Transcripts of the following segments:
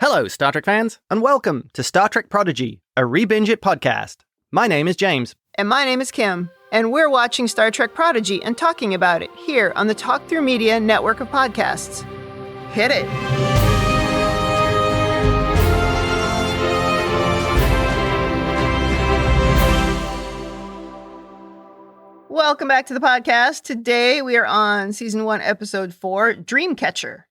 Hello, Star Trek fans, and welcome to Star Trek Prodigy, a ReBingeIt podcast. My name is James. And my name is Kim, and we're watching Star Trek Prodigy and talking about it here on the Talk Through Media network of podcasts. Hit it! Welcome back to the podcast. Today we are on Season 1, Episode 4, Dreamcatcher.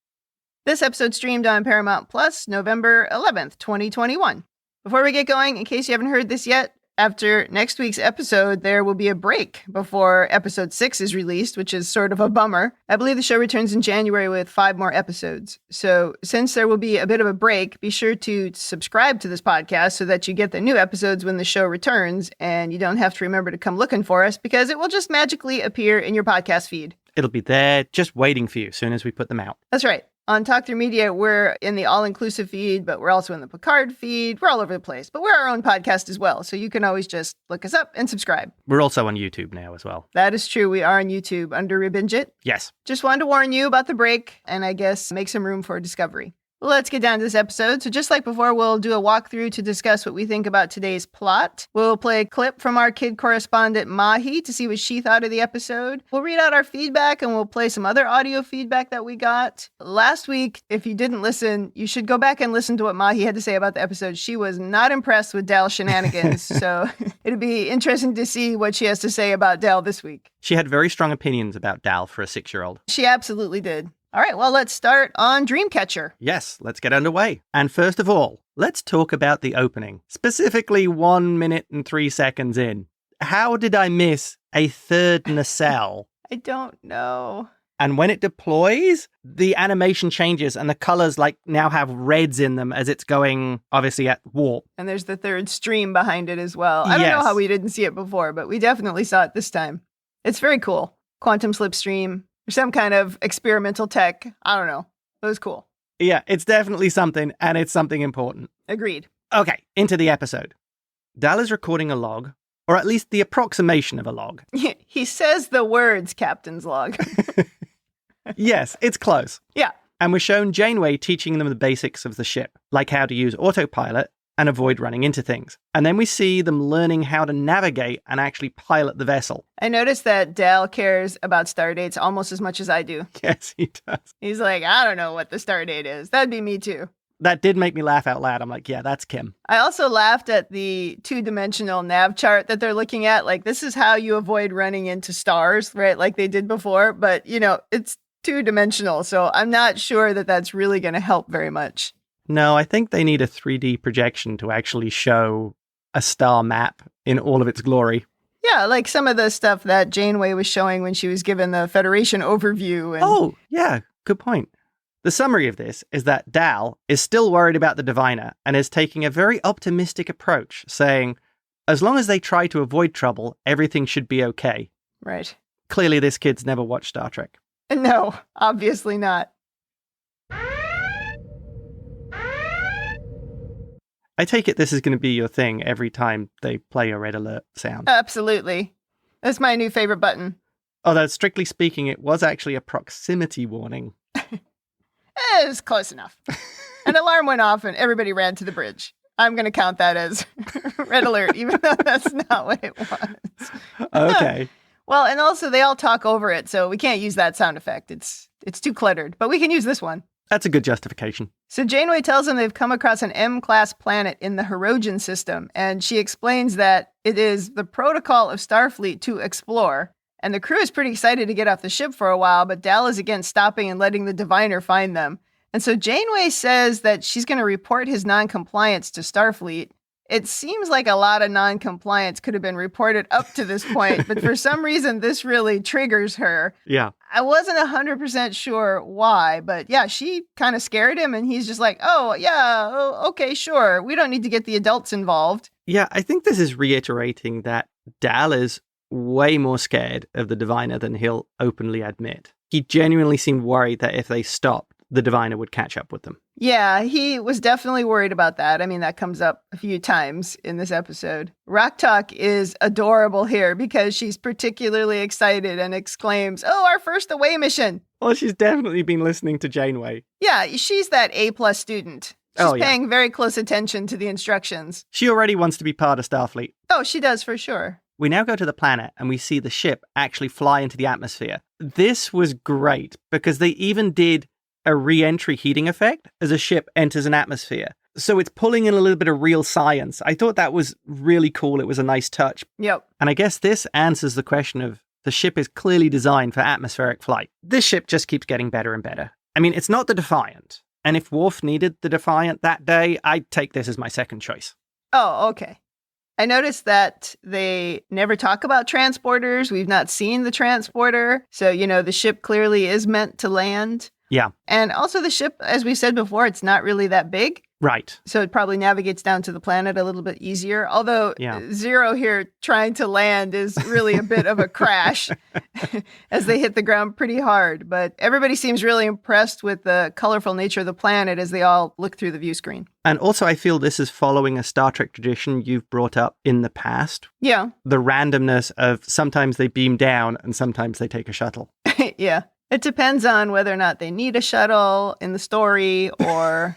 This episode streamed on Paramount Plus November 11th, 2021. Before we get going, in case you haven't heard this yet, after next week's episode, there will be a break before Episode 6 is released, which is sort of a bummer. I believe the show returns in January with 5 more episodes. So since there will be a bit of a break, be sure to subscribe to this podcast so that you get the new episodes when the show returns, and you don't have to remember to come looking for us because it will just magically appear in your podcast feed. It'll be there just waiting for you as soon as we put them out. That's right. On Talk Through Media, we're in the all-inclusive feed, but we're also in the Picard feed. We're all over the place, but we're our own podcast as well, so you can always just look us up and subscribe. We're also on YouTube now as well. That is true. We are on YouTube under ReBingeIt. Yes. Just wanted to warn you about the break, and I guess make some room for discovery. Let's get down to this episode. So just like before, we'll do a walkthrough to discuss what we think about today's plot. We'll play a clip from our kid correspondent, Mahi, to see what she thought of the episode. We'll read out our feedback, and we'll play some other audio feedback that we got. Last week, if you didn't listen, you should go back and listen to what Mahi had to say about the episode. She was not impressed with Dal's shenanigans, so it'd be interesting to see what she has to say about Dal this week. She had very strong opinions about Dal for a 6-year-old. She absolutely did. All right, well, let's start on Dreamcatcher. Yes, let's get underway. And first of all, let's talk about the opening. Specifically 1 minute and 3 seconds in. How did I miss a third nacelle? I don't know. And when it deploys, the animation changes and the colors now have reds in them as it's going, obviously, at warp. And there's the third stream behind it as well. I don't know how we didn't see it before, but we definitely saw it this time. It's very cool. Quantum slipstream. Some kind of experimental tech. I don't know. It was cool. Yeah, it's definitely something, and it's something important. Agreed. Okay, into the episode. Dal is recording a log, or at least the approximation of a log. He says the words, Captain's log. Yes, it's close. Yeah. And we're shown Janeway teaching them the basics of the ship, like how to use autopilot and avoid running into things. And then we see them learning how to navigate and actually pilot the vessel. I noticed that Dal cares about star dates almost as much as I do. Yes, he does. He's like, I don't know what the star date is. That'd be me too. That did make me laugh out loud. I'm like, yeah, that's Kim. I also laughed at the 2-dimensional nav chart that they're looking at. Like, this is how you avoid running into stars, right? Like they did before. But, it's 2-dimensional. So I'm not sure that that's really going to help very much. No, I think they need a 3D projection to actually show a star map in all of its glory. Yeah, like some of the stuff that Janeway was showing when she was given the Federation overview. Oh, yeah, good point. The summary of this is that Dal is still worried about the Diviner and is taking a very optimistic approach, saying, as long as they try to avoid trouble, everything should be okay. Right. Clearly, this kid's never watched Star Trek. No, obviously not. I take it this is going to be your thing every time they play a red alert sound. Absolutely. That's my new favorite button. Although, strictly speaking, it was actually a proximity warning. It was close enough. An alarm went off and everybody ran to the bridge. I'm going to count that as red alert, even though that's not what it was. Okay. Well, and also they all talk over it, so we can't use that sound effect. It's too cluttered, but we can use this one. That's a good justification. So Janeway tells them they've come across an M-class planet in the Hirogen system, and she explains that it is the protocol of Starfleet to explore. And the crew is pretty excited to get off the ship for a while, but Dal is again stopping and letting the Diviner find them. And so Janeway says that she's going to report his non-compliance to Starfleet. It seems like a lot of non-compliance could have been reported up to this point, but for some reason, this really triggers her. Yeah. I wasn't 100% sure why, but yeah, she kind of scared him, and he's just like, okay, sure. We don't need to get the adults involved. Yeah, I think this is reiterating that Dal is way more scared of the Diviner than he'll openly admit. He genuinely seemed worried that if they stopped, the Diviner would catch up with them. Yeah, he was definitely worried about that. I mean, that comes up a few times in this episode. Rock Talk is adorable here because she's particularly excited and exclaims, "Oh, our first away mission." Well, she's definitely been listening to Janeway. Yeah, she's that A+ student. She's paying very close attention to the instructions. She already wants to be part of Starfleet. Oh, she does for sure. We now go to the planet and we see the ship actually fly into the atmosphere. This was great because they even did a re-entry heating effect as a ship enters an atmosphere. So it's pulling in a little bit of real science. I thought that was really cool. It was a nice touch. Yep. And I guess this answers the question of the ship is clearly designed for atmospheric flight. This ship just keeps getting better and better. I mean, it's not the Defiant. And if Worf needed the Defiant that day, I'd take this as my second choice. Oh, okay. I noticed that they never talk about transporters. We've not seen the transporter. So, the ship clearly is meant to land. Yeah. And also the ship, as we said before, it's not really that big. Right. So it probably navigates down to the planet a little bit easier. Although Zero here trying to land is really a bit of a crash as they hit the ground pretty hard. But everybody seems really impressed with the colorful nature of the planet as they all look through the view screen. And also, I feel this is following a Star Trek tradition you've brought up in the past. Yeah. The randomness of sometimes they beam down and sometimes they take a shuttle. Yeah. It depends on whether or not they need a shuttle in the story or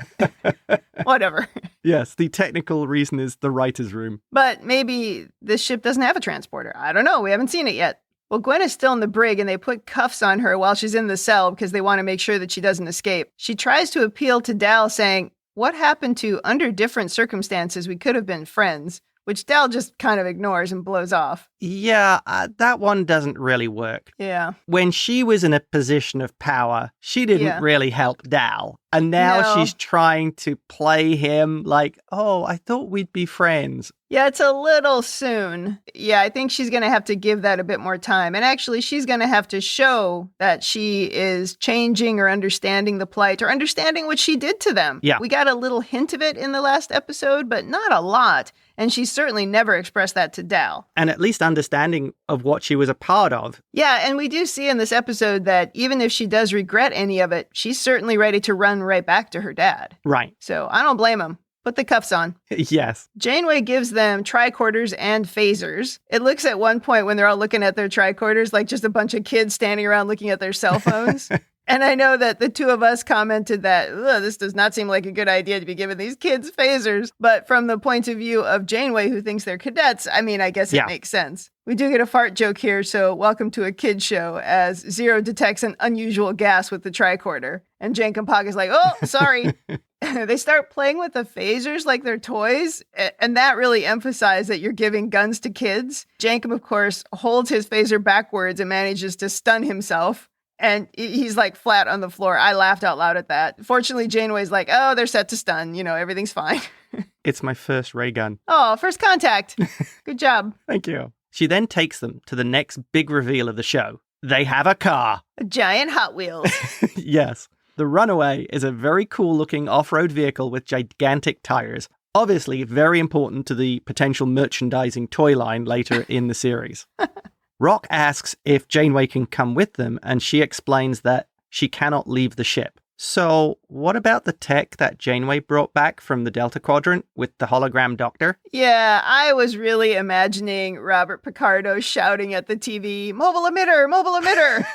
whatever. Yes, the technical reason is the writer's room. But maybe this ship doesn't have a transporter. I don't know. We haven't seen it yet. Well, Gwyn is still in the brig and they put cuffs on her while she's in the cell because they want to make sure that she doesn't escape. She tries to appeal to Dal saying, "What happened to under different circumstances we could have been friends?" Which Dal just kind of ignores and blows off. Yeah, that one doesn't really work. Yeah. When she was in a position of power, she didn't really help Dal. And now she's trying to play him like, oh, I thought we'd be friends. Yeah, it's a little soon. Yeah, I think she's going to have to give that a bit more time. And actually, she's going to have to show that she is changing or understanding the plight or understanding what she did to them. Yeah. We got a little hint of it in the last episode, but not a lot. And she certainly never expressed that to Dal. And at least understanding of what she was a part of. Yeah, and we do see in this episode that even if she does regret any of it, she's certainly ready to run right back to her dad. Right. So I don't blame him. Put the cuffs on. Yes. Janeway gives them tricorders and phasers. It looks at one point when they're all looking at their tricorders like just a bunch of kids standing around looking at their cell phones. And I know that the two of us commented that this does not seem like a good idea to be giving these kids phasers. But from the point of view of Janeway, who thinks they're cadets, I mean, I guess it makes sense. We do get a fart joke here, so welcome to a kid show as Zero detects an unusual gas with the tricorder. And Jank and Pog is like, oh, sorry. They start playing with the phasers like they're toys, and that really emphasized that you're giving guns to kids. Jankum, of course, holds his phaser backwards and manages to stun himself. And he's like flat on the floor. I laughed out loud at that. Fortunately, Janeway's like, oh, they're set to stun. Everything's fine. It's my first ray gun. Oh, first contact. Good job. Thank you. She then takes them to the next big reveal of the show. They have a car. A giant Hot Wheels. Yes. The Runaway is a very cool looking off-road vehicle with gigantic tires. Obviously, very important to the potential merchandising toy line later in the series. Rock asks if Janeway can come with them, and she explains that she cannot leave the ship. So, what about the tech that Janeway brought back from the Delta Quadrant with the hologram doctor? Yeah, I was really imagining Robert Picardo shouting at the TV, "Mobile emitter, mobile emitter!"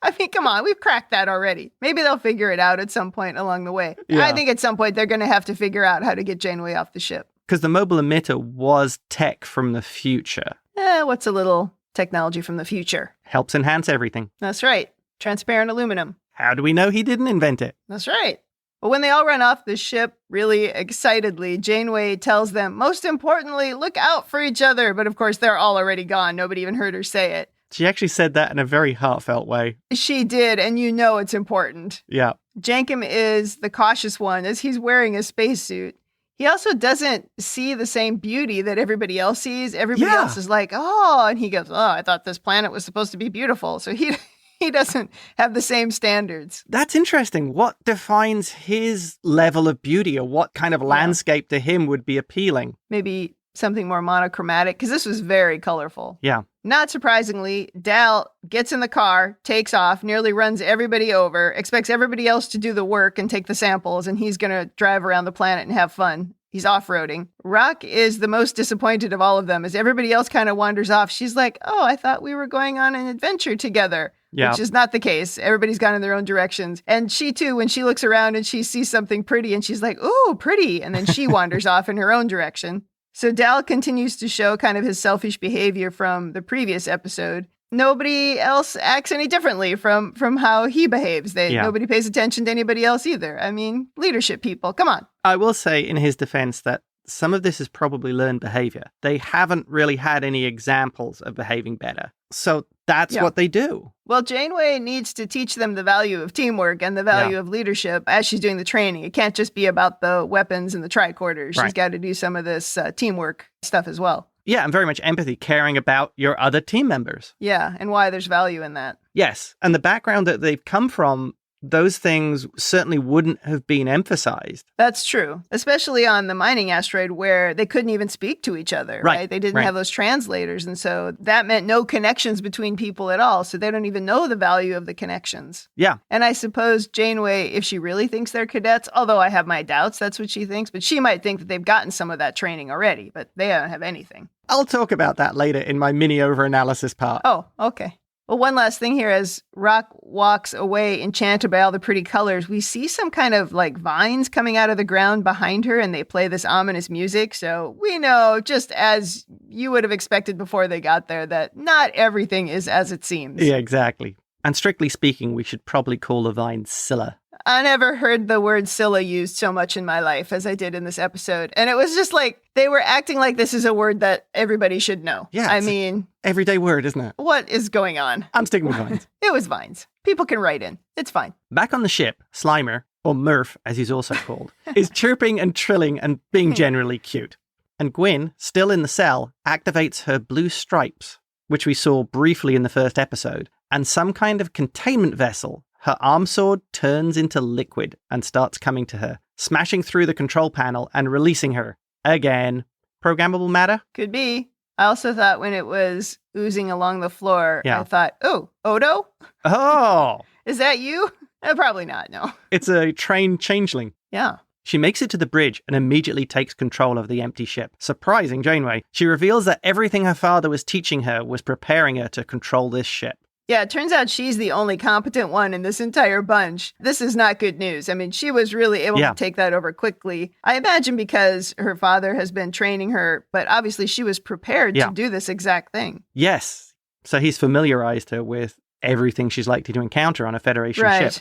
I mean, come on, we've cracked that already. Maybe they'll figure it out at some point along the way. Yeah. I think at some point they're going to have to figure out how to get Janeway off the ship. Because the mobile emitter was tech from the future. What's a little technology from the future? Helps enhance everything. That's right. Transparent aluminum. How do we know he didn't invent it? That's right. But when they all run off the ship really excitedly, Janeway tells them, most importantly, look out for each other. But of course, they're all already gone. Nobody even heard her say it. She actually said that in a very heartfelt way. She did, and it's important. Yeah. Jankum is the cautious one as he's wearing a spacesuit. He also doesn't see the same beauty that everybody else sees. Everybody else is like, oh, and he goes, oh, I thought this planet was supposed to be beautiful. So he doesn't have the same standards. That's interesting. What defines his level of beauty, or what kind of landscape to him would be appealing? Maybe something more monochromatic, because this was very colorful. Yeah. Not surprisingly, Dal gets in the car, takes off, nearly runs everybody over, expects everybody else to do the work and take the samples, and he's going to drive around the planet and have fun. He's off-roading. Rock is the most disappointed of all of them as everybody else kind of wanders off. She's like, oh, I thought we were going on an adventure together. which is not the case. Everybody's gone in their own directions. And she too, when she looks around and she sees something pretty and she's like, ooh, pretty. And then she wanders off in her own direction. So Dal continues to show kind of his selfish behavior from the previous episode. Nobody else acts any differently from how he behaves. Nobody pays attention to anybody else either. I mean, leadership people, come on. I will say in his defense that some of this is probably learned behavior. They haven't really had any examples of behaving better. So that's what they do. Well, Janeway needs to teach them the value of teamwork and the value of leadership as she's doing the training. It can't just be about the weapons and the tricorders. She's got to do some of this teamwork stuff as well. Yeah, and very much empathy, caring about your other team members. Yeah, and why there's value in that. Yes, and the background that they've come from, those things certainly wouldn't have been emphasized. That's true, especially on the mining asteroid where they couldn't even speak to each other, right? They didn't have those translators, and so that meant no connections between people at all, so they don't even know the value of the connections. Yeah. And I suppose Janeway, if she really thinks they're cadets, although I have my doubts that's what she thinks, but she might think that they've gotten some of that training already, but they don't have anything. I'll talk about that later in my mini over-analysis part. Oh, okay. Well, one last thing here, as Rock walks away enchanted by all the pretty colors, we see some kind of like vines coming out of the ground behind her and they play this ominous music. So we know, just as you would have expected before they got there, that not everything is as it seems. Yeah, exactly. And strictly speaking, we should probably call the vine cilia. I never heard the word cilia used so much in my life as I did in this episode. And it was just like, they were acting like this is a word that everybody should know. Yeah. I mean, everyday word, isn't it? What is going on? I'm sticking with vines. It was vines. People can write in. It's fine. Back on the ship, Slimer, or Murph as he's also called, is chirping and trilling and being generally cute. And Gwyn, still in the cell, activates her blue stripes, which we saw briefly in the first episode, and some kind of containment vessel. Her arm sword turns into liquid and starts coming to her, smashing through the control panel and releasing her. Again. Programmable matter? Could be. I also thought when it was oozing along the floor, Yeah. I thought, oh, Odo? Oh! Is that you? Probably not, no. It's a trained changeling. Yeah. She makes it to the bridge and immediately takes control of the empty ship. Surprising Janeway. She reveals that everything her father was teaching her was preparing her to control this ship. Yeah, it turns out she's the only competent one in this entire bunch. This is not good news. I mean, she was really able to take that over quickly. I imagine because her father has been training her, but obviously she was prepared to do this exact thing. Yes. So he's familiarized her with everything she's likely to encounter on a Federation ship.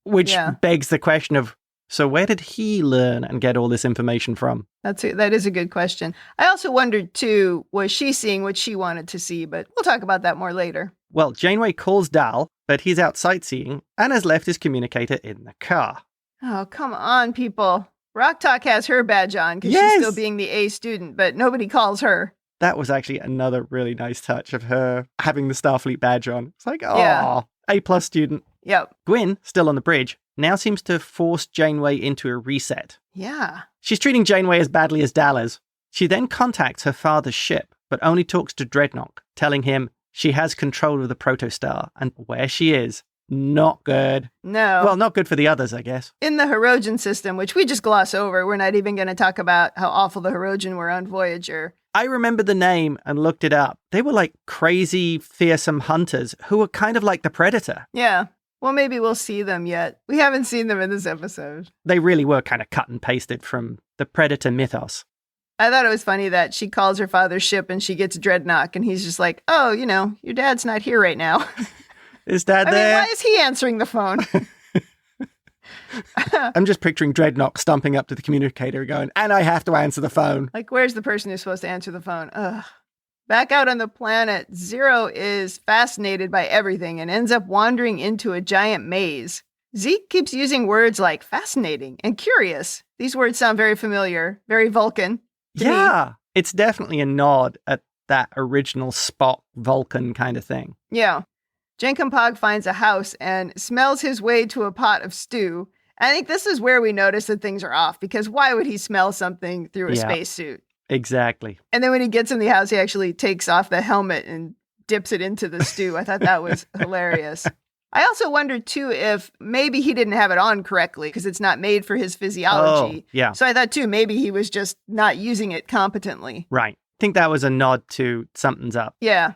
Which begs the question of, so where did he learn and get all this information from? That is a good question. I also wondered, too, was she seeing what she wanted to see? But we'll talk about that more later. Well, Janeway calls Dal, but he's out sightseeing and has left his communicator in the car. Oh, come on, people. Rock Talk has her badge on because she's still being the A student, but nobody calls her. That was actually another really nice touch of her having the Starfleet badge on. It's like, A+ student. Yep. Gwyn, still on the bridge, now seems to force Janeway into a reset. Yeah. She's treating Janeway as badly as Dal is. She then contacts her father's ship, but only talks to Dreadnought, telling him she has control of the protostar, and where she is, not good. No. Well, not good for the others, I guess. In the Hirogen system, which we just gloss over, we're not even going to talk about how awful the Hirogen were on Voyager. I remember the name and looked it up. They were like crazy, fearsome hunters who were kind of like the Predator. Yeah. Well, maybe we'll see them yet. We haven't seen them in this episode. They really were kind of cut and pasted from the Predator mythos. I thought it was funny that she calls her father's ship and she gets Dreadnought and he's just like, oh, you know, your dad's not here right now. Is Dad there? I mean, why is he answering the phone? I'm just picturing Dreadnought stomping up to the communicator going, and I have to answer the phone. Like, where's the person who's supposed to answer the phone? Ugh. Back out on the planet, Zero is fascinated by everything and ends up wandering into a giant maze. Zeke keeps using words like fascinating and curious. These words sound very familiar, very Vulcan. Yeah, it's definitely a nod at that original Spock Vulcan kind of thing. Yeah. Jenkinpog finds a house and smells his way to a pot of stew. I think this is where we notice that things are off, because why would he smell something through a spacesuit? Exactly. And then when he gets in the house, he actually takes off the helmet and dips it into the stew. I thought that was hilarious. I also wondered, too, if maybe he didn't have it on correctly because it's not made for his physiology. Oh, yeah. So I thought, too, maybe he was just not using it competently. Right. I think that was a nod to something's up. Yeah.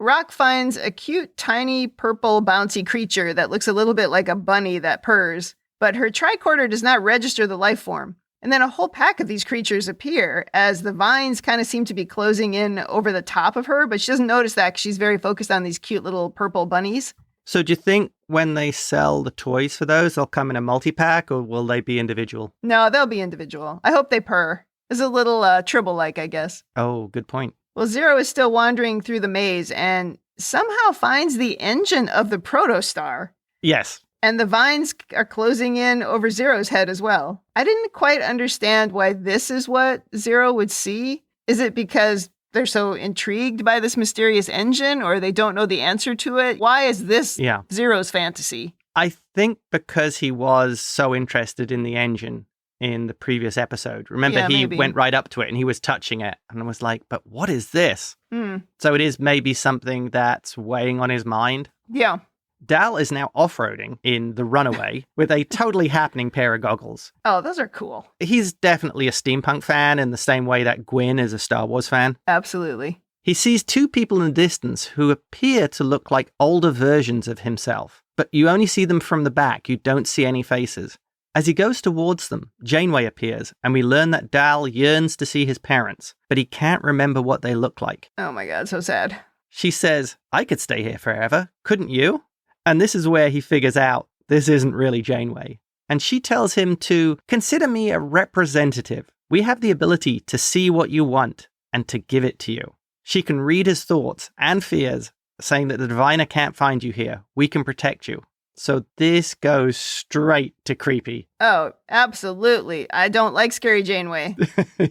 Rock finds a cute, tiny, purple, bouncy creature that looks a little bit like a bunny that purrs, but her tricorder does not register the life form. And then a whole pack of these creatures appear as the vines kind of seem to be closing in over the top of her, but she doesn't notice that because she's very focused on these cute little purple bunnies. So do you think when they sell the toys for those, they'll come in a multi-pack, or will they be individual? No, they'll be individual. I hope they purr. It's a little Tribble-like, I guess. Oh, good point. Well, Zero is still wandering through the maze and somehow finds the engine of the protostar. Yes. And the vines are closing in over Zero's head as well. I didn't quite understand why this is what Zero would see. Is it because they're so intrigued by this mysterious engine, or they don't know the answer to it? Why is this Zero's fantasy? I think because he was so interested in the engine in the previous episode. Remember, he went right up to it and he was touching it and was like, but what is this? So it is maybe something that's weighing on his mind. Yeah. Dal is now off-roading in the Runaway with a totally happening pair of goggles. Oh, those are cool. He's definitely a steampunk fan in the same way that Gwyn is a Star Wars fan. Absolutely. He sees two people in the distance who appear to look like older versions of himself, but you only see them from the back. You don't see any faces. As he goes towards them, Janeway appears, and we learn that Dal yearns to see his parents, but he can't remember what they look like. Oh my God, so sad. She says, I could stay here forever, couldn't you? And this is where he figures out this isn't really Janeway. And she tells him to consider me a representative. We have the ability to see what you want and to give it to you. She can read his thoughts and fears, saying that the diviner can't find you here. We can protect you. So this goes straight to creepy. Oh, absolutely. I don't like scary Janeway.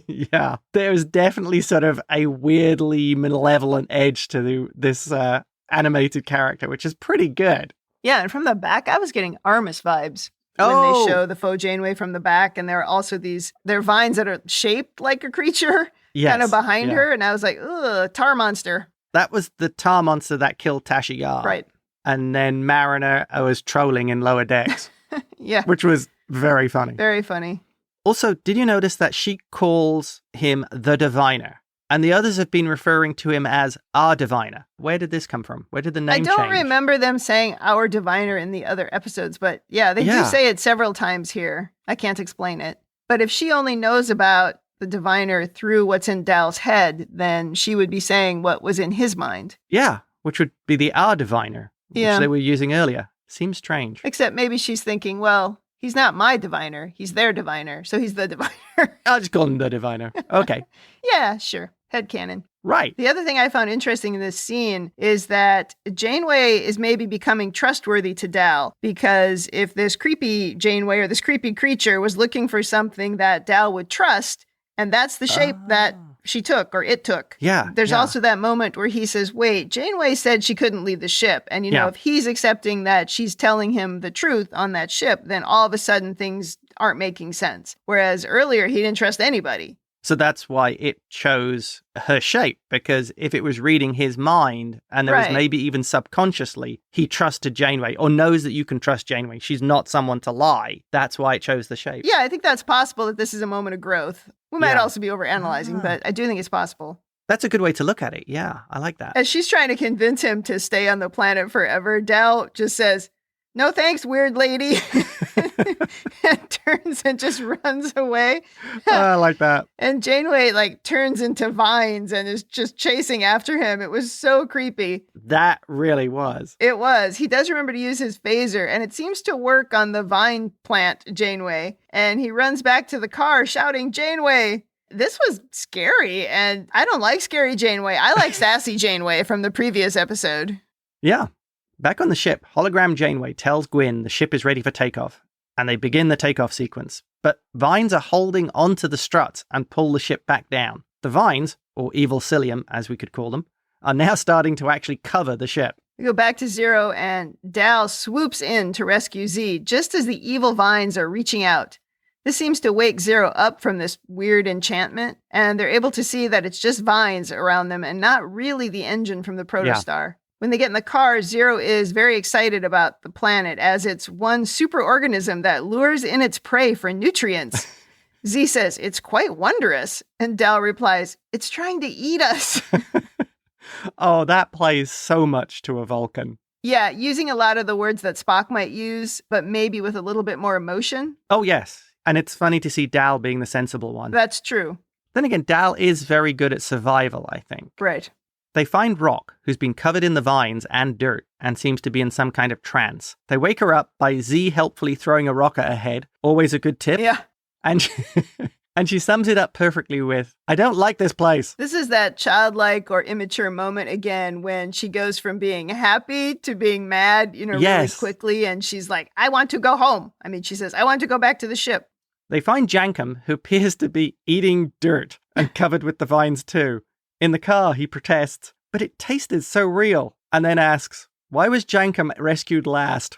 Yeah. There's definitely sort of a weirdly malevolent edge to this animated character, which is pretty good. Yeah, and from the back, I was getting Armus vibes when they show the faux Janeway from the back. And there are also they're vines that are shaped like a creature kind of behind her. And I was like, ugh, tar monster. That was the tar monster that killed Tasha Yar. Right. And then Mariner was trolling in Lower Decks. Yeah. Which was very funny. Very funny. Also, did you notice that she calls him the diviner? And the others have been referring to him as our diviner. Where did this come from? Where did the name change? I don't remember them saying our diviner in the other episodes, but yeah, they do say it several times here. I can't explain it. But if she only knows about the diviner through what's in Dal's head, then she would be saying what was in his mind. Yeah, which would be the our diviner. Which they were using earlier. Seems strange. Except maybe she's thinking, well, he's not my diviner. He's their diviner. So he's the diviner. I'll just call him the diviner. Okay. Yeah, sure. Headcanon. Right. The other thing I found interesting in this scene is that Janeway is maybe becoming trustworthy to Dal, because if this creepy Janeway or this creepy creature was looking for something that Dal would trust, and that's the shape that she took, or it took. Yeah. There's also that moment where he says, wait, Janeway said she couldn't leave the ship. And, if he's accepting that she's telling him the truth on that ship, then all of a sudden things aren't making sense. Whereas earlier, he didn't trust anybody. So that's why it chose her shape, because if it was reading his mind, and there was maybe even subconsciously, he trusted Janeway, or knows that you can trust Janeway. She's not someone to lie. That's why it chose the shape. Yeah, I think that's possible that this is a moment of growth. We might also be overanalyzing, but I do think it's possible. That's a good way to look at it. Yeah, I like that. As she's trying to convince him to stay on the planet forever, Dal just says, no thanks, weird lady. And turns and just runs away. I like that. And Janeway turns into vines and is just chasing after him. It was so creepy. That really was. It was. He does remember to use his phaser, and it seems to work on the vine plant Janeway. And he runs back to the car shouting, Janeway. This was scary, and I don't like scary Janeway. I like sassy Janeway from the previous episode. Yeah. Back on the ship, hologram Janeway tells Gwyn the ship is ready for takeoff, and they begin the takeoff sequence. But vines are holding onto the struts and pull the ship back down. The vines, or evil cilium, as we could call them, are now starting to actually cover the ship. We go back to Zero, and Dal swoops in to rescue Z just as the evil vines are reaching out. This seems to wake Zero up from this weird enchantment, and they're able to see that it's just vines around them and not really the engine from the protostar. When they get in the car, Zero is very excited about the planet as it's one superorganism that lures in its prey for nutrients. Z says, it's quite wondrous. And Dal replies, it's trying to eat us. Oh, that plays so much to a Vulcan. Yeah, using a lot of the words that Spock might use, but maybe with a little bit more emotion. Oh, yes. And it's funny to see Dal being the sensible one. That's true. Then again, Dal is very good at survival, I think. Right. They find Rock, who's been covered in the vines and dirt, and seems to be in some kind of trance. They wake her up by Z helpfully throwing a rock at her head. Always a good tip. Yeah. And she sums it up perfectly with, I don't like this place. This is that childlike or immature moment again when she goes from being happy to being mad, really quickly. And she's like, I want to go home. I mean, she says, I want to go back to the ship. They find Jankum, who appears to be eating dirt and covered with the vines too. In the car, he protests, but it tasted so real, and then asks, why was Jankum rescued last?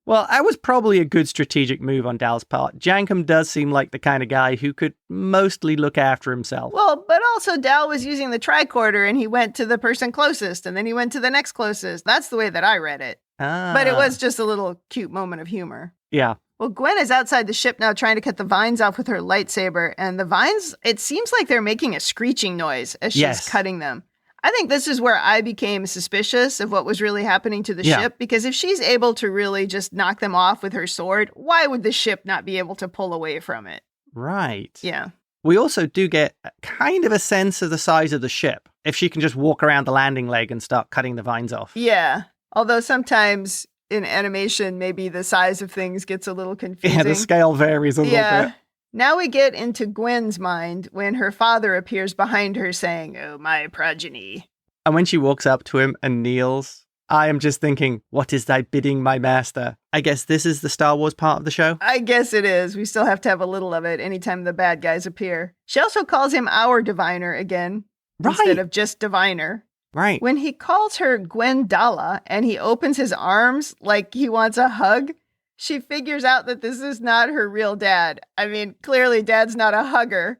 Well, that was probably a good strategic move on Dal's part. Jankum does seem like the kind of guy who could mostly look after himself. Well, but also Dal was using the tricorder, and he went to the person closest, and then he went to the next closest. That's the way that I read it. But it was just a little cute moment of humor. Yeah. Well, Gwyn is outside the ship now trying to cut the vines off with her lightsaber, and the vines, it seems like they're making a screeching noise as she's cutting them. I think this is where I became suspicious of what was really happening to the ship, because if she's able to really just knock them off with her sword, why would the ship not be able to pull away from it? Right. Yeah. We also do get kind of a sense of the size of the ship, if she can just walk around the landing leg and start cutting the vines off. Yeah. Although sometimes in animation, maybe the size of things gets a little confusing. Yeah, the scale varies a little bit. Now we get into Gwyn's mind when her father appears behind her saying, oh, my progeny. And when she walks up to him and kneels, I am just thinking, what is thy bidding, my master? I guess this is the Star Wars part of the show? I guess it is. We still have to have a little of it anytime the bad guys appear. She also calls him our diviner again, instead of just diviner. Right. When he calls her Gwendala and he opens his arms like he wants a hug, she figures out that this is not her real dad. I mean, clearly Dad's not a hugger.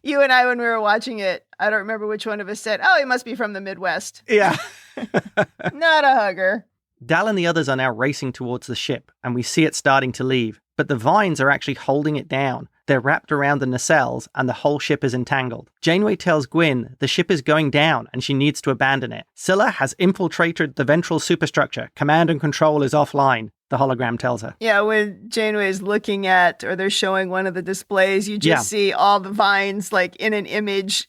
You and I, when we were watching it, I don't remember which one of us said, oh, he must be from the Midwest. Yeah. Not a hugger. Dal and the others are now racing towards the ship, and we see it starting to leave. But the vines are actually holding it down. They're wrapped around the nacelles, and the whole ship is entangled. Janeway tells Gwyn the ship is going down, and she needs to abandon it. Cilia has infiltrated the ventral superstructure. Command and control is offline, the hologram tells her. Yeah, when Janeway is looking at, or they're showing one of the displays, you just see all the vines, like, in an image.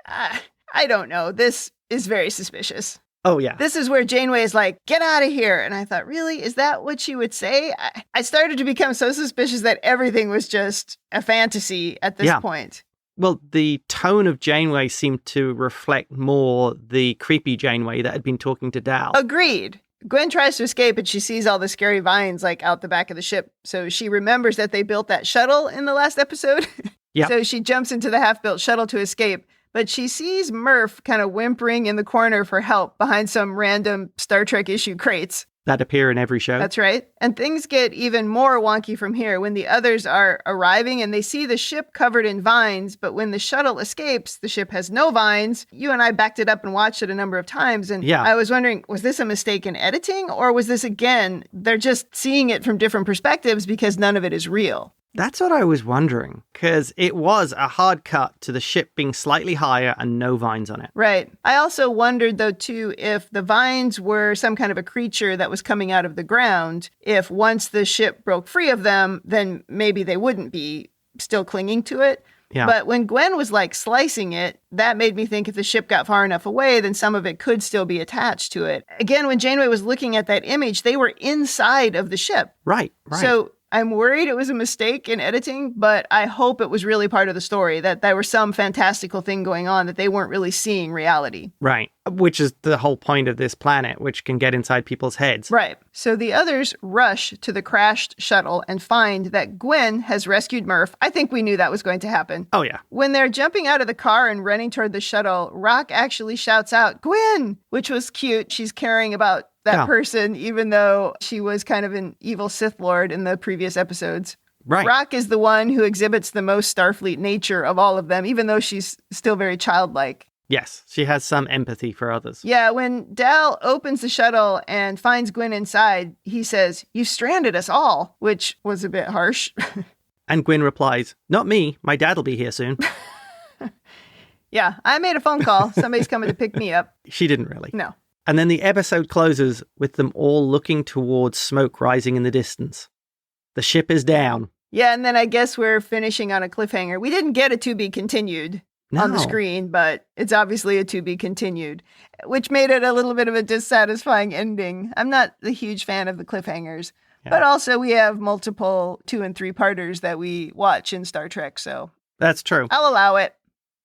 I don't know. This is very suspicious. Oh, yeah. This is where Janeway is like, get out of here. And I thought, really? Is that what she would say? I started to become so suspicious that everything was just a fantasy at this point. Well, the tone of Janeway seemed to reflect more the creepy Janeway that had been talking to Dal. Agreed. Gwyn tries to escape, and she sees all the scary vines like out the back of the ship. So she remembers that they built that shuttle in the last episode. Yeah. So she jumps into the half-built shuttle to escape. But she sees Murph kind of whimpering in the corner for help behind some random Star Trek issue crates. That appear in every show. That's right. And things get even more wonky from here when the others are arriving and they see the ship covered in vines. But when the shuttle escapes, the ship has no vines. You and I backed it up and watched it a number of times. And I was wondering, was this a mistake in editing? Or was this, again, they're just seeing it from different perspectives because none of it is real? That's what I was wondering, because it was a hard cut to the ship being slightly higher and no vines on it. Right. I also wondered, though, too, if the vines were some kind of a creature that was coming out of the ground, if once the ship broke free of them, then maybe they wouldn't be still clinging to it. Yeah. But when Gwyn was like slicing it, that made me think if the ship got far enough away, then some of it could still be attached to it. Again, when Janeway was looking at that image, they were inside of the ship. Right. So I'm worried it was a mistake in editing, but I hope it was really part of the story, that there was some fantastical thing going on that they weren't really seeing reality. Right. Which is the whole point of this planet, which can get inside people's heads. Right. So the others rush to the crashed shuttle and find that Gwyn has rescued Murph. I think we knew that was going to happen. Oh, yeah. When they're jumping out of the car and running toward the shuttle, Rock actually shouts out, Gwyn, which was cute. She's caring about that person, even though she was kind of an evil Sith Lord in the previous episodes. Right. Rock is the one who exhibits the most Starfleet nature of all of them, even though she's still very childlike. Yes, she has some empathy for others. Yeah, when Dal opens the shuttle and finds Gwyn inside, he says, you stranded us all, which was a bit harsh. And Gwyn replies, not me, my dad'll be here soon. Yeah, I made a phone call. Somebody's coming to pick me up. She didn't really. No. And then the episode closes with them all looking towards smoke rising in the distance. The ship is down. Yeah, and then I guess we're finishing on a cliffhanger. We didn't get a to be continued on the screen, but it's obviously a to be continued, which made it a little bit of a dissatisfying ending. I'm not a huge fan of the cliffhangers, but also we have multiple 2 and 3 parters that we watch in Star Trek, so that's true. I'll allow it.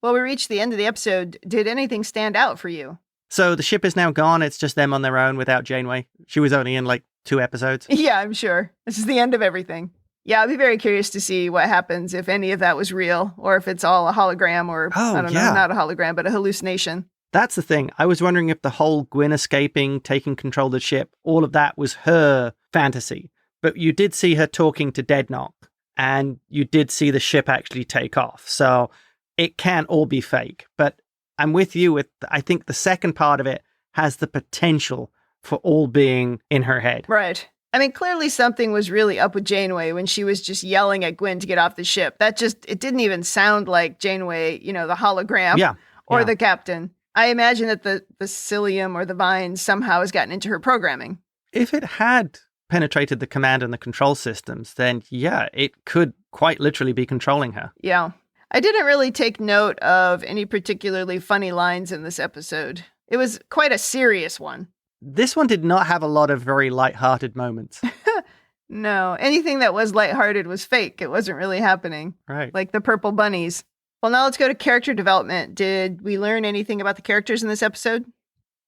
Well, we reached the end of the episode. Did anything stand out for you? So the ship is now gone. It's just them on their own without Janeway. She was only in like 2 episodes. Yeah, I'm sure. This is the end of everything. Yeah, I'll be very curious to see what happens if any of that was real or if it's all a hologram or, I don't know, not a hologram, but a hallucination. That's the thing. I was wondering if the whole Gwyn escaping, taking control of the ship, all of that was her fantasy. But you did see her talking to Deadnock, and you did see the ship actually take off. So it can all be fake. But I'm with you with, I think the second part of it has the potential for all being in her head. Right. I mean, clearly something was really up with Janeway when she was just yelling at Gwyn to get off the ship. It didn't even sound like Janeway, the hologram or the captain. I imagine that the cilium or the vines somehow has gotten into her programming. If it had penetrated the command and the control systems, then it could quite literally be controlling her. Yeah. I didn't really take note of any particularly funny lines in this episode. It was quite a serious one. This one did not have a lot of very lighthearted moments. No, anything that was lighthearted was fake. It wasn't really happening. Right. Like the purple bunnies. Well, now let's go to character development. Did we learn anything about the characters in this episode?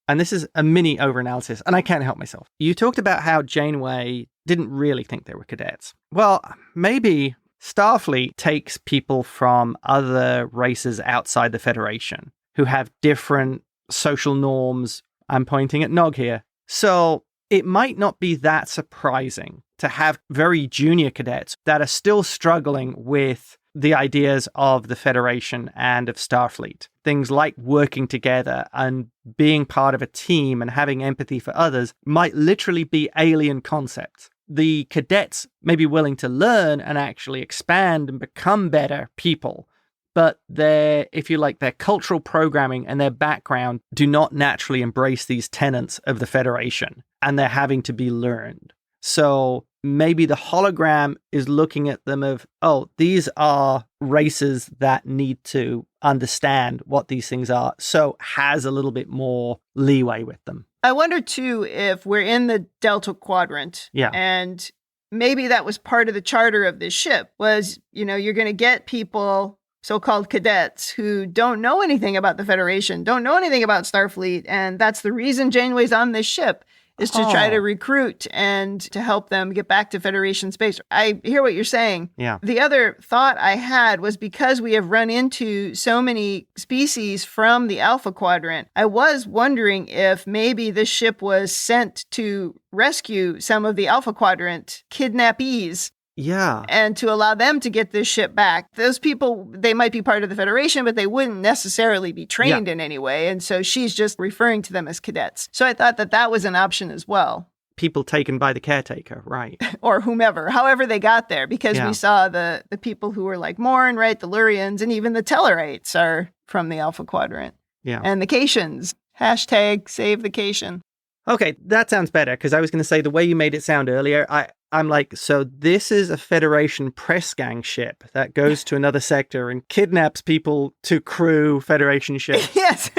And this is a mini overanalysis, and I can't help myself. You talked about how Janeway didn't really think they were cadets. Well, maybe Starfleet takes people from other races outside the Federation who have different social norms. I'm pointing at Nog here. So it might not be that surprising to have very junior cadets that are still struggling with the ideas of the Federation and of Starfleet. Things like working together and being part of a team and having empathy for others might literally be alien concepts. The cadets may be willing to learn and actually expand and become better people, but their cultural programming and their background do not naturally embrace these tenets of the Federation, and they're having to be learned. So maybe the hologram is looking at them of, these are races that need to understand what these things are, so has a little bit more leeway with them. I wonder, too, if we're in the Delta Quadrant, and maybe that was part of the charter of this ship, was, you're going to get people, so-called cadets, who don't know anything about the Federation, don't know anything about Starfleet, and that's the reason Janeway's on this ship, is to try to recruit and to help them get back to Federation space. I hear what you're saying. Yeah. The other thought I had was because we have run into so many species from the Alpha Quadrant, I was wondering if maybe this ship was sent to rescue some of the Alpha Quadrant kidnappees. Yeah. And to allow them to get this ship back. Those people, they might be part of the Federation, but they wouldn't necessarily be trained in any way. And so she's just referring to them as cadets. So I thought that was an option as well. People taken by the caretaker, right. Or whomever, however they got there, because we saw the people who were like Morn, right? The Lurians, and even the Tellarites are from the Alpha Quadrant. Yeah. And the Caitians. Hashtag save the Caitian. Okay, that sounds better, because I was going to say the way you made it sound earlier, I'm like, so this is a Federation press gang ship that goes to another sector and kidnaps people to crew Federation ships. Yes.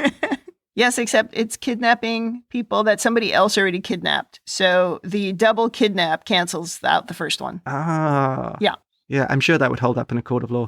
Yes, except it's kidnapping people that somebody else already kidnapped. So the double kidnap cancels out the first one. Ah. Yeah. Yeah, I'm sure that would hold up in a court of law.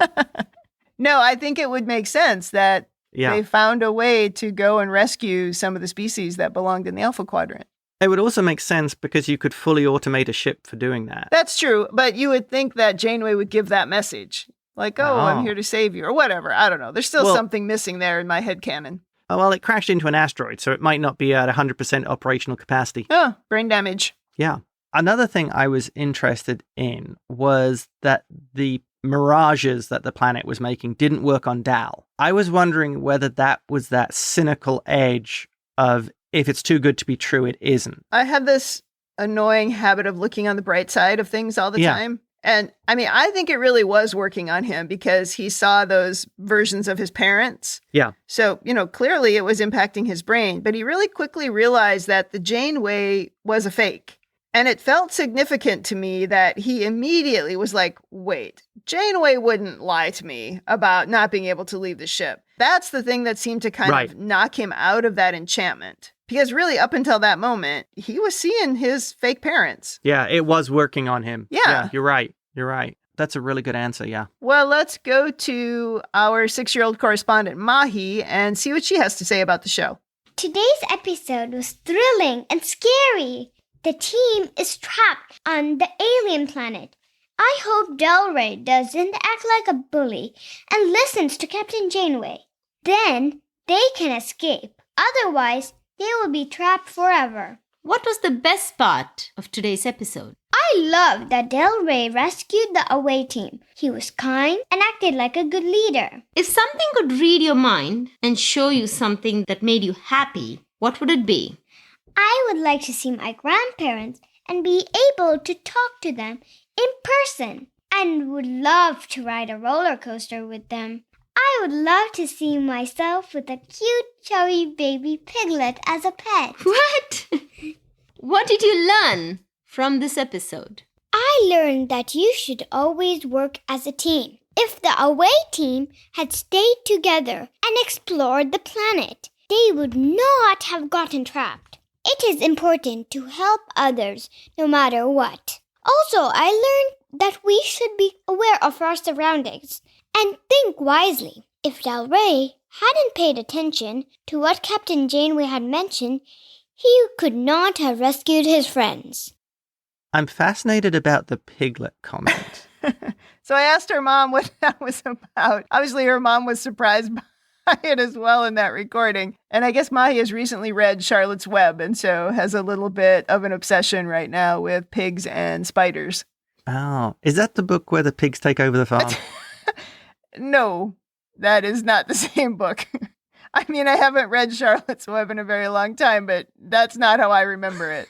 No, I think it would make sense that they found a way to go and rescue some of the species that belonged in the Alpha Quadrant. It would also make sense because you could fully automate a ship for doing that. That's true, but you would think that Janeway would give that message. Like, I'm here to save you, or whatever. I don't know. There's still something missing there in my headcanon. Oh, well, it crashed into an asteroid, so it might not be at 100% operational capacity. Oh, brain damage. Yeah. Another thing I was interested in was that the mirages that the planet was making didn't work on Dal. I was wondering whether that was that cynical edge of, if it's too good to be true, it isn't. I have this annoying habit of looking on the bright side of things all the time. And I mean, I think it really was working on him because he saw those versions of his parents. Yeah. So, clearly it was impacting his brain, but he really quickly realized that the Janeway was a fake. And it felt significant to me that he immediately was like, wait, Janeway wouldn't lie to me about not being able to leave the ship. That's the thing that seemed to kind of knock him out of that enchantment. Because really, up until that moment, he was seeing his fake parents. Yeah, it was working on him. Yeah. You're right. You're right. That's a really good answer, yeah. Well, let's go to our 6-year-old correspondent, Mahi, and see what she has to say about the show. Today's episode was thrilling and scary. The team is trapped on the alien planet. I hope Del Rey doesn't act like a bully and listens to Captain Janeway. Then they can escape. Otherwise, they will be trapped forever. What was the best part of today's episode? I love that Del Rey rescued the away team. He was kind and acted like a good leader. If something could read your mind and show you something that made you happy, what would it be? I would like to see my grandparents and be able to talk to them in person, and would love to ride a roller coaster with them. I would love to see myself with a cute, chubby baby piglet as a pet. What? What did you learn from this episode? I learned that you should always work as a team. If the away team had stayed together and explored the planet, they would not have gotten trapped. It is important to help others no matter what. Also, I learned that we should be aware of our surroundings and think wisely. If Del Rey hadn't paid attention to what Captain Janeway had mentioned, he could not have rescued his friends. I'm fascinated about the piglet comment. So I asked her mom what that was about. Obviously, her mom was surprised by it as well in that recording. And I guess Mahi has recently read Charlotte's Web and so has a little bit of an obsession right now with pigs and spiders. Oh, is that the book where the pigs take over the farm? No, that is not the same book. I mean, I haven't read Charlotte's Web in a very long time, but that's not how I remember it.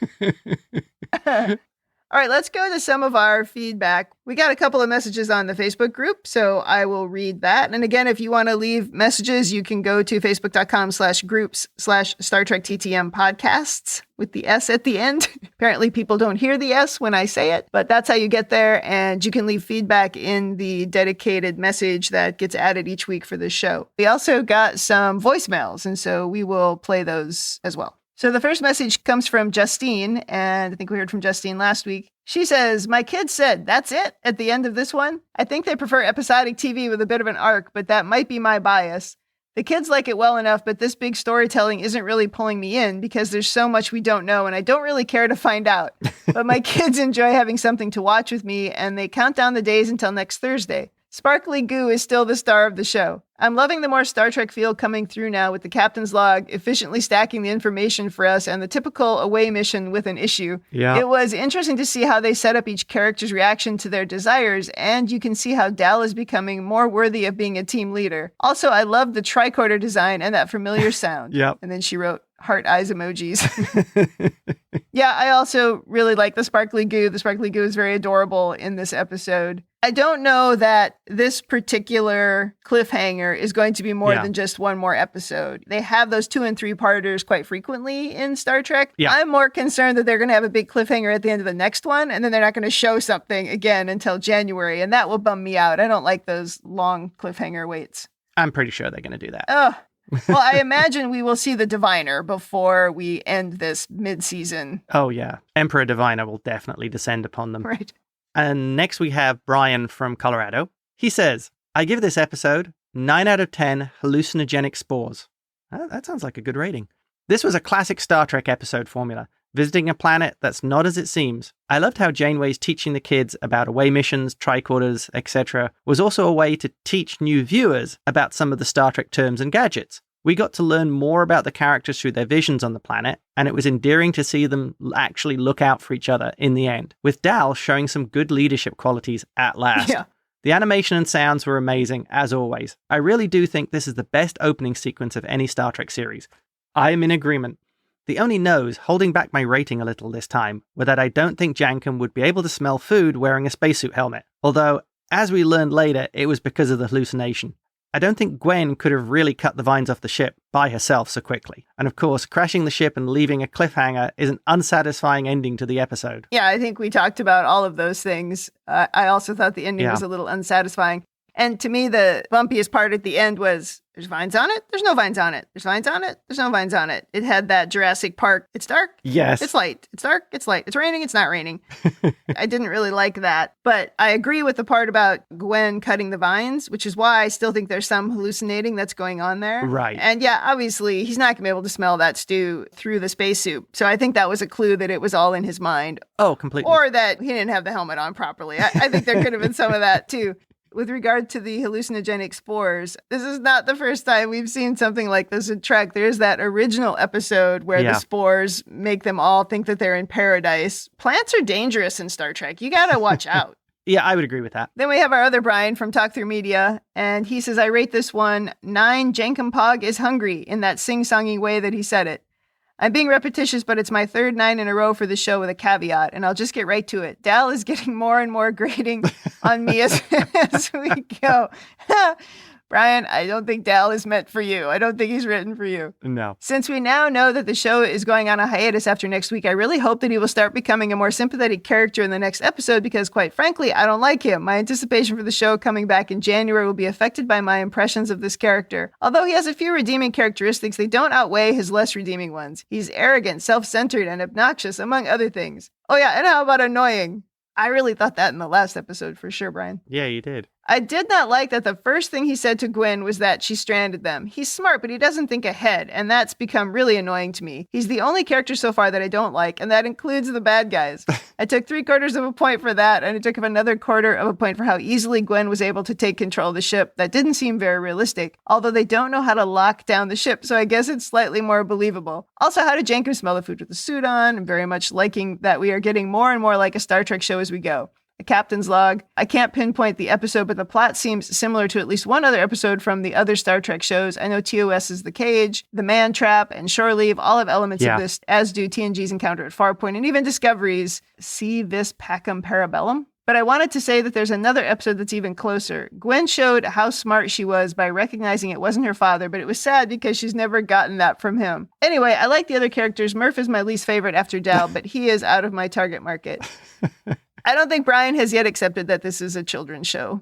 All right, let's go to some of our feedback. We got a couple of messages on the Facebook group, so I will read that. And again, if you want to leave messages, you can go to facebook.com/groups/Star Trek TTM podcasts with the S at the end. Apparently people don't hear the S when I say it, but that's how you get there. And you can leave feedback in the dedicated message that gets added each week for this show. We also got some voicemails, and so we will play those as well. So the first message comes from Justine, and I think we heard from Justine last week. She says, my kids said, that's it at the end of this one. I think they prefer episodic TV with a bit of an arc, but that might be my bias. The kids like it well enough, but this big storytelling isn't really pulling me in because there's so much we don't know and I don't really care to find out. But my kids enjoy having something to watch with me and they count down the days until next Thursday. Sparkly Goo is still the star of the show. I'm loving the more Star Trek feel coming through now with the captain's log efficiently stacking the information for us and the typical away mission with an issue. Yeah. It was interesting to see how they set up each character's reaction to their desires, and you can see how Dal is becoming more worthy of being a team leader. Also, I love the tricorder design and that familiar sound. Yep. And then she wrote heart eyes emojis. Yeah, I also really like the Sparkly Goo. The Sparkly Goo is very adorable in this episode. I don't know that this particular cliffhanger is going to be more than just one more episode. They have those 2 and 3 parters quite frequently in Star Trek. Yeah. I'm more concerned that they're going to have a big cliffhanger at the end of the next one, and then they're not going to show something again until January, and that will bum me out. I don't like those long cliffhanger waits. I'm pretty sure they're going to do that. Oh, well, I imagine we will see the Diviner before we end this mid-season. Oh, yeah. Emperor Diviner will definitely descend upon them. Right. And next we have Brian from Colorado. He says, I give this episode 9 out of 10 hallucinogenic spores. That sounds like a good rating. This was a classic Star Trek episode formula, visiting a planet that's not as it seems. I loved how Janeway's teaching the kids about away missions, tricorders, etc. was also a way to teach new viewers about some of the Star Trek terms and gadgets. We got to learn more about the characters through their visions on the planet, and it was endearing to see them actually look out for each other in the end, with Dal showing some good leadership qualities at last. Yeah. The animation and sounds were amazing, as always. I really do think this is the best opening sequence of any Star Trek series. I am in agreement. The only no's holding back my rating a little this time were that I don't think Jankum would be able to smell food wearing a spacesuit helmet. Although, as we learned later, it was because of the hallucination. I don't think Gwyn could have really cut the vines off the ship by herself so quickly. And of course, crashing the ship and leaving a cliffhanger is an unsatisfying ending to the episode. Yeah, I think we talked about all of those things. I also thought the ending was a little unsatisfying. And to me, the bumpiest part at the end was, there's vines on it, there's no vines on it. There's vines on it, there's no vines on it. It had that Jurassic Park, it's dark, yes, it's light, it's dark, it's light, it's raining, it's not raining. I didn't really like that. But I agree with the part about Gwyn cutting the vines, which is why I still think there's some hallucinating that's going on there. Right. And yeah, obviously, he's not going to be able to smell that stew through the spacesuit. So I think that was a clue that it was all in his mind. Oh, completely. Or that he didn't have the helmet on properly. I think there could have been some of that too. With regard to the hallucinogenic spores, this is not the first time we've seen something like this in Trek. There's that original episode where the spores make them all think that they're in paradise. Plants are dangerous in Star Trek. You got to watch out. Yeah, I would agree with that. Then we have our other Brian from Talk Through Media, and he says, I rate this one 9 Jankum Pog is hungry in that sing-songy way that he said it. I'm being repetitious, but it's my third 9 in a row for the show with a caveat, and I'll just get right to it. Dal is getting more and more grating on me as we go. Brian, I don't think Dal is meant for you. I don't think he's written for you. No. Since we now know that the show is going on a hiatus after next week, I really hope that he will start becoming a more sympathetic character in the next episode because, quite frankly, I don't like him. My anticipation for the show coming back in January will be affected by my impressions of this character. Although he has a few redeeming characteristics, they don't outweigh his less redeeming ones. He's arrogant, self-centered, and obnoxious, among other things. Oh yeah, and how about annoying? I really thought that in the last episode for sure, Brian. Yeah, you did. I did not like that the first thing he said to Gwyn was that she stranded them. He's smart, but he doesn't think ahead, and that's become really annoying to me. He's the only character so far that I don't like, and that includes the bad guys. I took 3/4 of a point for that, and I took another 1/4 of a point for how easily Gwyn was able to take control of the ship. That didn't seem very realistic, although they don't know how to lock down the ship, so I guess it's slightly more believable. Also, how did Jankum smell the food with the suit on? I'm very much liking that we are getting more and more like a Star Trek show as we go. A captain's log. I can't pinpoint the episode, but the plot seems similar to at least one other episode from the other Star Trek shows. I know TOS is the cage, the man trap, and shore leave all have elements of this, as do TNG's encounter at Farpoint, and even Discovery's Si Vis Pacem Parabellum. But I wanted to say that there's another episode that's even closer. Gwyn showed how smart she was by recognizing it wasn't her father, but it was sad because she's never gotten that from him. Anyway, I like the other characters. Murph is my least favorite after Dal, but he is out of my target market. I don't think Brian has yet accepted that this is a children's show.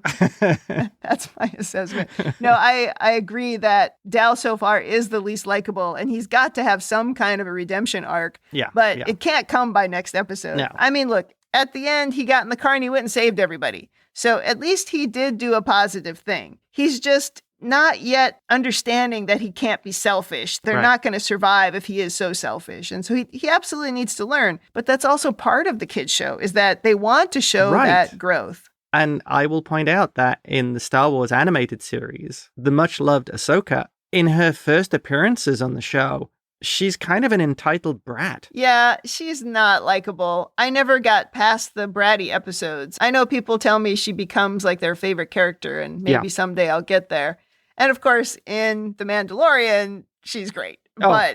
That's my assessment. No, I agree that Dal so far is the least likable, and he's got to have some kind of a redemption arc. Yeah. But it can't come by next episode. No. I mean, look, at the end, he got in the car and he went and saved everybody. So at least he did do a positive thing. He's just not yet understanding that he can't be selfish. They're not going to survive if he is so selfish. And so he absolutely needs to learn. But that's also part of the kids' show, is that they want to show that growth. And I will point out that in the Star Wars animated series, the much-loved Ahsoka, in her first appearances on the show, she's kind of an entitled brat. Yeah, she's not likable. I never got past the bratty episodes. I know people tell me she becomes like their favorite character, and maybe someday I'll get there. And of course, in The Mandalorian, she's great. Oh.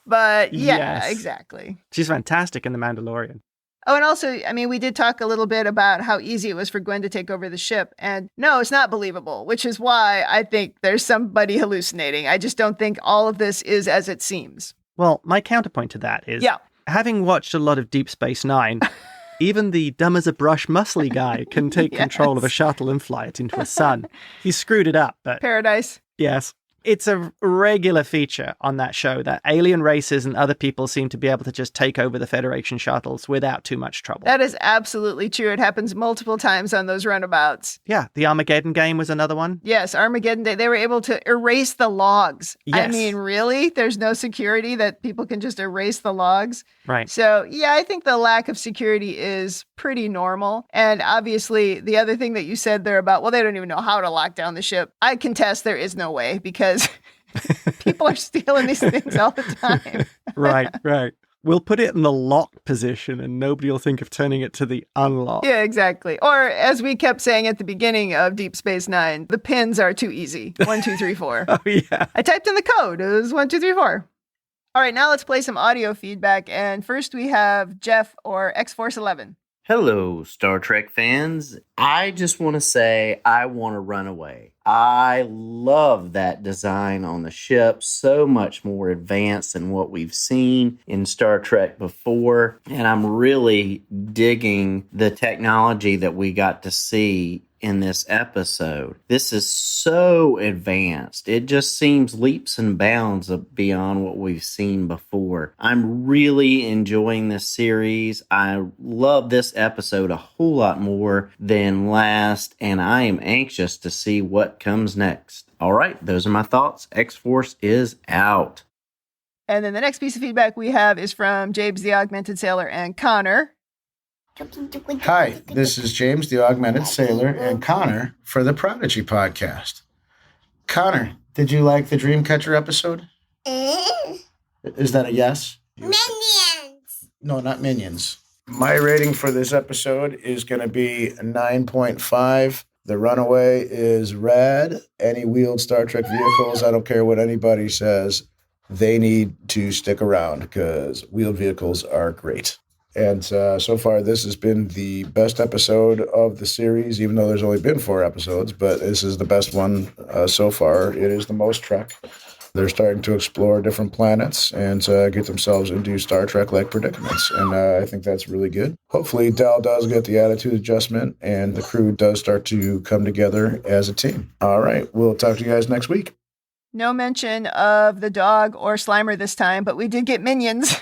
But yeah, yes. Exactly. She's fantastic in The Mandalorian. Oh, and also, I mean, we did talk a little bit about how easy it was for Gwyn to take over the ship. And no, it's not believable, which is why I think there's somebody hallucinating. I just don't think all of this is as it seems. Well, my counterpoint to that is, having watched a lot of Deep Space Nine, even the dumb-as-a-brush muscly guy can take control of a shuttle and fly it into a sun. He screwed it up, but... Paradise. Yes. It's a regular feature on that show that alien races and other people seem to be able to just take over the Federation shuttles without too much trouble. That is absolutely true. It happens multiple times on those runabouts. Yeah, the Armageddon game was another one. Yes, Armageddon Day. They were able to erase the logs. Yes. I mean, really? There's no security that people can just erase the logs? Right. So, yeah, I think the lack of security is pretty normal. And obviously, the other thing that you said there about, well, they don't even know how to lock down the ship. I contest there is no way, because people are stealing these things all the time. Right. We'll put it in the lock position and nobody will think of turning it to the unlock. Yeah, exactly. Or as we kept saying at the beginning of Deep Space Nine, the pins are too easy. 1, 2, 3, 4. Oh, yeah. I typed in the code. It was 1, 2, 3, 4. All right, now let's play some audio feedback. And first we have Jeff or X-Force 11. Hello, Star Trek fans. I just want to say I want to run away. I love that design on the ship, so much more advanced than what we've seen in Star Trek before. And I'm really digging the technology that we got to see in this episode. This is so advanced. It just seems leaps and bounds beyond what we've seen before. I'm really enjoying this series. I love this episode a whole lot more than last, and I am anxious to see what comes next. All right, those are my thoughts. X-Force is out. And then the next piece of feedback we have is from James the Augmented Sailor and Connor. Hi, this is James, the Augmented Sailor, and Connor for the Prodigy podcast. Connor, did you like the Dreamcatcher episode? Is that a yes? Minions! No, not Minions. My rating for this episode is going to be 9.5. The Runaway is rad. Any wheeled Star Trek vehicles, I don't care what anybody says, they need to stick around because wheeled vehicles are great. And so far, this has been the best episode of the series, even though there's only been 4 episodes, but this is the best one so far. It is the most Trek. They're starting to explore different planets and get themselves into Star Trek-like predicaments, and I think that's really good. Hopefully, Dal does get the attitude adjustment, and the crew does start to come together as a team. All right, we'll talk to you guys next week. No mention of the dog or Slimer this time, but we did get minions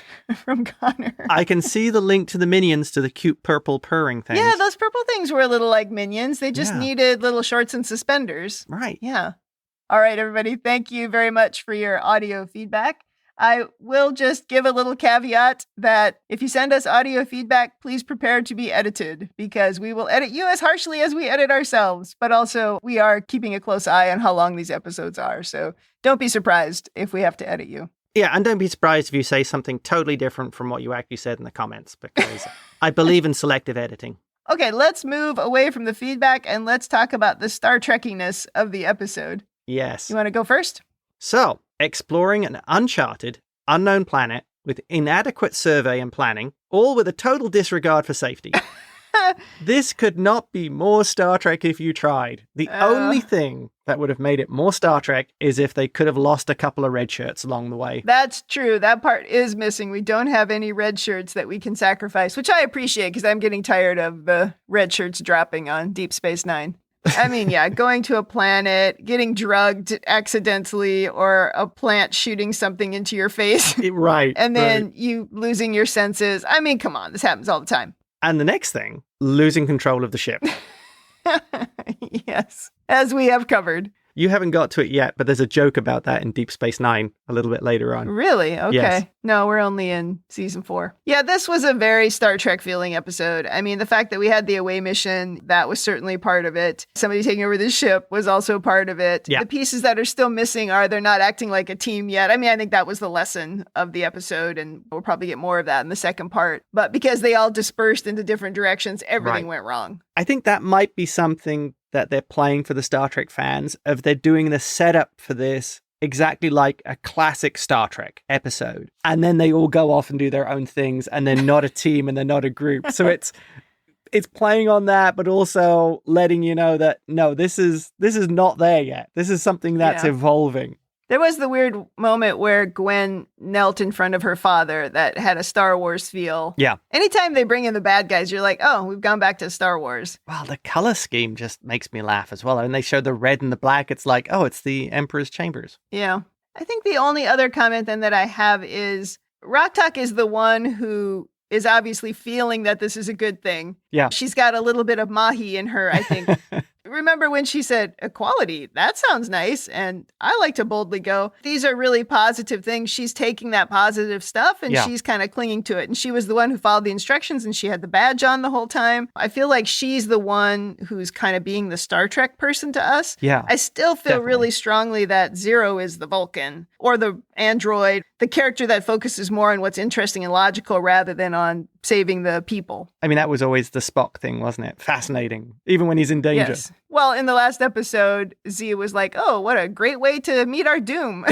from Connor. I can see the link to the minions to the cute purple purring things. Yeah, those purple things were a little like minions. They just needed little shorts and suspenders. Right. Yeah. All right, everybody. Thank you very much for your audio feedback. I will just give a little caveat that if you send us audio feedback, please prepare to be edited because we will edit you as harshly as we edit ourselves. But also, we are keeping a close eye on how long these episodes are. So don't be surprised if we have to edit you. Yeah, and don't be surprised if you say something totally different from what you actually said in the comments because I believe in selective editing. Okay, let's move away from the feedback and let's talk about the Star Trekkiness of the episode. Yes. You want to go first? So, exploring an uncharted, unknown planet with inadequate survey and planning, all with a total disregard for safety. This could not be more Star Trek if you tried. The only thing that would have made it more Star Trek is if they could have lost a couple of red shirts along the way. That's true. That part is missing. We don't have any red shirts that we can sacrifice, which I appreciate because I'm getting tired of the red shirts dropping on Deep Space Nine. I mean, yeah, going to a planet, getting drugged accidentally, or a plant shooting something into your face. Right. And then you losing your senses. I mean, come on, this happens all the time. And the next thing, losing control of the ship. Yes, as we have covered. You haven't got to it yet, but there's a joke about that in Deep Space Nine a little bit later on. Really? Okay. Yes. No, we're only in season 4. Yeah, this was a very Star Trek feeling episode. I mean, the fact that we had the away mission, that was certainly part of it. Somebody taking over the ship was also part of it. Yeah. The pieces that are still missing are they're not acting like a team yet. I mean, I think that was the lesson of the episode, and we'll probably get more of that in the second part. But because they all dispersed into different directions, everything went wrong. I think that might be something that they're playing for the Star Trek fans, of they're doing the setup for this exactly like a classic Star Trek episode. And then they all go off and do their own things, and they're not a team and they're not a group. So it's playing on that, but also letting you know that, no, this is not there yet. This is something that's evolving. There was the weird moment where Gwyn knelt in front of her father that had a Star Wars feel. Yeah. Anytime they bring in the bad guys, you're like, oh, we've gone back to Star Wars. Wow, the color scheme just makes me laugh as well. And they show the red and the black. It's like, oh, it's the Emperor's Chambers. Yeah. I think the only other comment then that I have is Rock Talk is the one who is obviously feeling that this is a good thing. Yeah. She's got a little bit of Mahi in her, I think. Remember when she said, equality, that sounds nice. And I like to boldly go, these are really positive things. She's taking that positive stuff and she's kind of clinging to it. And she was the one who followed the instructions and she had the badge on the whole time. I feel like she's the one who's kind of being the Star Trek person to us. Yeah. I still feel really strongly that Zero is the Vulcan or the android, the character that focuses more on what's interesting and logical rather than on saving the people. I mean, that was always the Spock thing, wasn't it? Fascinating, even when he's in danger. Yes. Well, in the last episode, Zia was like, oh, what a great way to meet our doom.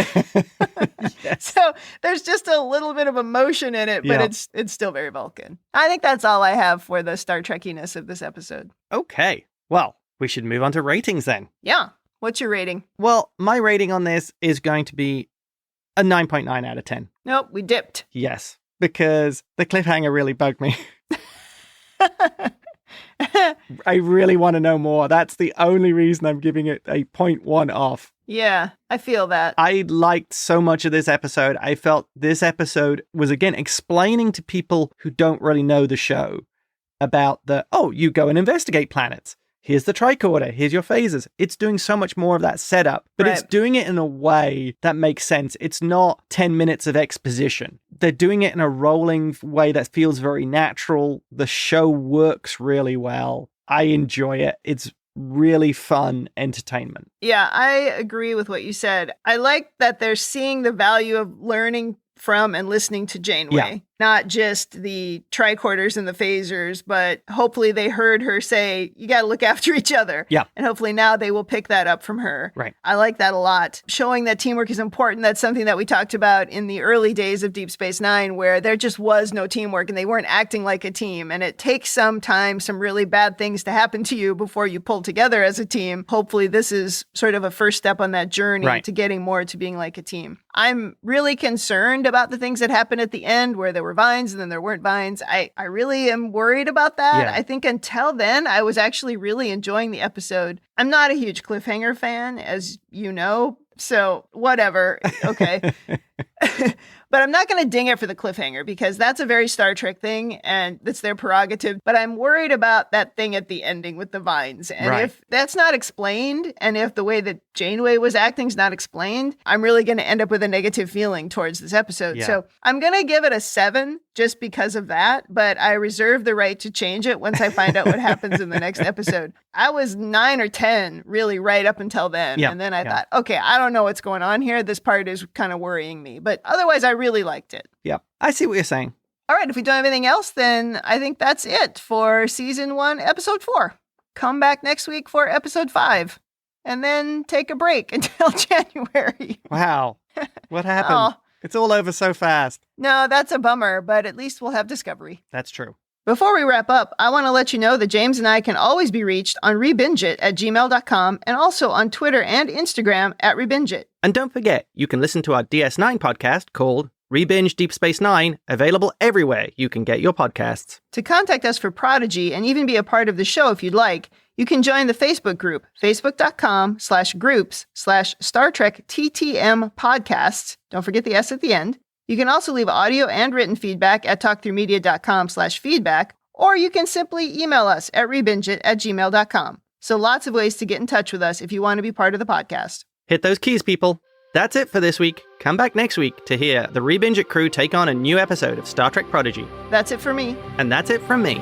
Yes. So there's just a little bit of emotion in it, but it's still very Vulcan. I think that's all I have for the Star Trekkiness of this episode. Okay. Well, we should move on to ratings then. Yeah. What's your rating? Well, my rating on this is going to be a 9.9 out of 10. Nope, we dipped. Yes, because the cliffhanger really bugged me. I really want to know more. That's the only reason I'm giving it a 0.1 off. Yeah, I feel that. I liked so much of this episode. I felt this episode was, again, explaining to people who don't really know the show about you go and investigate planets. Here's the tricorder. Here's your phasers. It's doing so much more of that setup, but It's doing it in a way that makes sense. It's not 10 minutes of exposition. They're doing it in a rolling way that feels very natural. The show works really well. I enjoy it. It's really fun entertainment. Yeah, I agree with what you said. I like that they're seeing the value of learning from and listening to Janeway. Not just the tricorders and the phasers, but hopefully they heard her say, you got to look after each other. Yeah. And hopefully now they will pick that up from her. Right. I like that a lot. Showing that teamwork is important. That's something that we talked about in the early days of Deep Space Nine, where there just was no teamwork and they weren't acting like a team. And it takes some time, some really bad things to happen to you before you pull together as a team. Hopefully this is sort of a first step on that journey to getting more to being like a team. I'm really concerned about the things that happened at the end where there were vines and then there weren't vines. I really am worried about that. Yeah. I think until then, I was actually really enjoying the episode. I'm not a huge cliffhanger fan, as you know, so whatever. Okay. But I'm not going to ding it for the cliffhanger because that's a very Star Trek thing and that's their prerogative. But I'm worried about that thing at the ending with the vines. And if that's not explained and if the way that Janeway was acting is not explained, I'm really going to end up with a negative feeling towards this episode. Yeah. So I'm going to give it a 7 just because of that. But I reserve the right to change it once I find out what happens in the next episode. I was 9 or 10 really right up until then. Yeah. And then I thought, okay, I don't know what's going on here. This part is kind of worrying me. But otherwise, I really liked it. Yeah, I see what you're saying. All right, if we don't have anything else, then I think that's it for season 1, episode 4. Come back next week for episode 5, and then take a break until January. Wow. What happened? It's all over so fast. No, that's a bummer, but at least we'll have Discovery. That's true. Before we wrap up, I want to let you know that James and I can always be reached on RebingeIt@gmail.com and also on Twitter and Instagram @RebingeIt. And don't forget, you can listen to our DS9 podcast called ReBinge Deep Space Nine, available everywhere you can get your podcasts. To contact us for Prodigy and even be a part of the show if you'd like, you can join the Facebook group, facebook.com/groups/Star Trek TTM podcasts. Don't forget the S at the end. You can also leave audio and written feedback at talkthroughmedia.com/feedback, or you can simply email us at RebingeIt@gmail.com. So lots of ways to get in touch with us if you want to be part of the podcast. Hit those keys, people. That's it for this week. Come back next week to hear the ReBinge It crew take on a new episode of Star Trek Prodigy. That's it for me. And that's it from me.